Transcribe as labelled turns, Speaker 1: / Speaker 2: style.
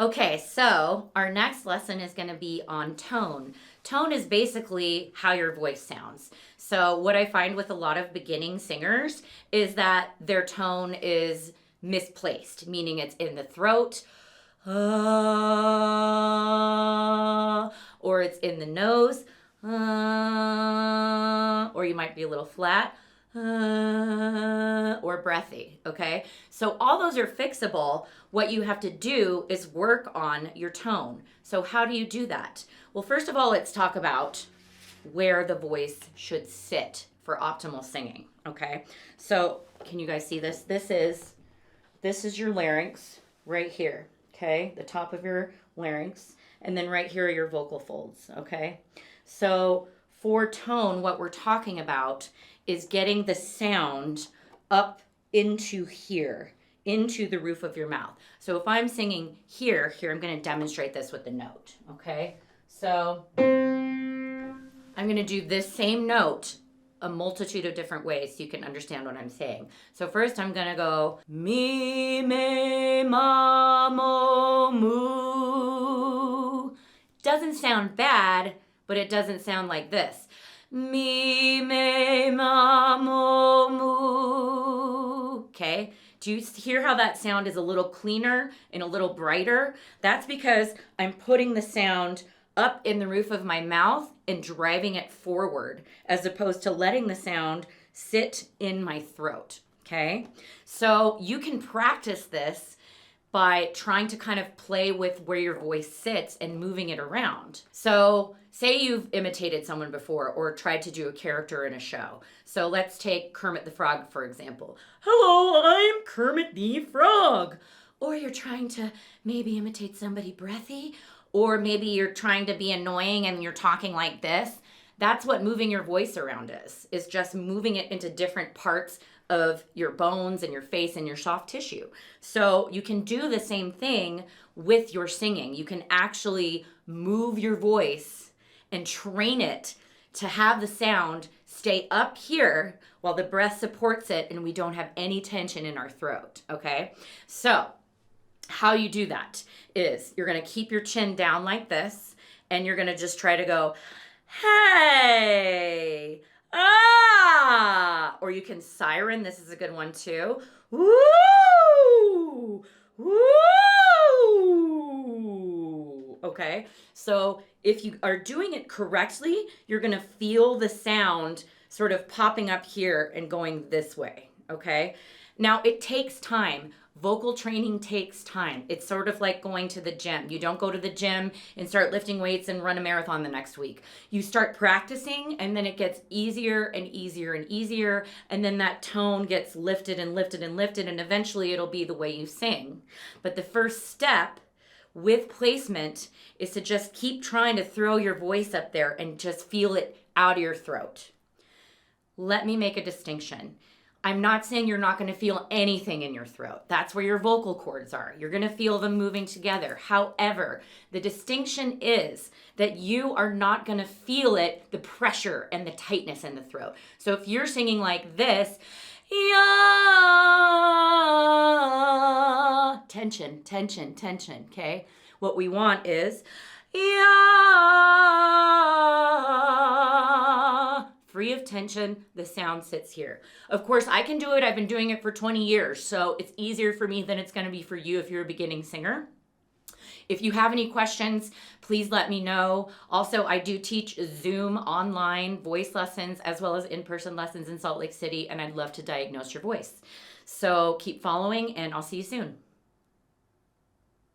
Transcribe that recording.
Speaker 1: Okay, so our next lesson is going to be on tone. Tone is basically how your voice sounds. So what I find with a lot of beginning singers is that their tone is misplaced, meaning it's in the throat, or it's in the nose, or you might be a little flat, or breathy, okay? So all those are fixable. What you have to do is work on your tone. So how do you do that? Well, first of all, let's talk about where the voice should sit for optimal singing, okay? So can you guys see this? This is your larynx right here, okay? The top of your larynx. And then right here are your vocal folds, okay? So for tone, what we're talking about is getting the sound up into here, into the roof of your mouth. So if I'm singing here, I'm going to demonstrate this with the note, okay? So I'm going to do this same note a multitude of different ways so you can understand what I'm saying. So first I'm going to go mi, me, ma, mo, moo. Doesn't sound bad, but it doesn't sound like this. Mi, me, ma, mo, moo. Okay? Do you hear how that sound is a little cleaner and a little brighter? That's because I'm putting the sound up in the roof of my mouth and driving it forward, as opposed to letting the sound sit in my throat, okay? So you can practice this by trying to kind of play with where your voice sits and moving it around. So say you've imitated someone before or tried to do a character in a show. So let's take Kermit the Frog, for example. Hello, I'm Kermit the Frog. Or you're trying to maybe imitate somebody breathy, or maybe you're trying to be annoying and you're talking like this. That's what moving your voice around is just moving it into different parts of your bones and your face and your soft tissue. So you can do the same thing with your singing. You can actually move your voice and train it to have the sound stay up here while the breath supports it and we don't have any tension in our throat, okay? So how you do that is you're going to keep your chin down like this, and you're going to just try to go, hey, ah, or you can siren. This is a good one too. Woo, woo. Okay, so if you are doing it correctly, you're going to feel the sound sort of popping up here and going this way, okay? Now, it takes time. Vocal training takes time. It's sort of like going to the gym. You don't go to the gym and start lifting weights and run a marathon the next week. You start practicing, and then it gets easier and easier and easier, and then that tone gets lifted and lifted and lifted, and eventually it'll be the way you sing. But the first step with placement is to just keep trying to throw your voice up there and just feel it out of your throat. Let me make a distinction. I'm not saying you're not going to feel anything in your throat. That's where your vocal cords are. You're going to feel them moving together. However, the distinction is that you are not going to feel it, the pressure and the tightness in the throat. So if you're singing like this, yeah, tension, tension, tension, okay? What we want is, yeah, free of tension, the sound sits here. Of course, I can do it. I've been doing it for 20 years, so it's easier for me than it's going to be for you if you're a beginning singer. If you have any questions, please let me know. Also, I do teach Zoom online voice lessons as well as in-person lessons in Salt Lake City, and I'd love to diagnose your voice. So keep following, and I'll see you soon.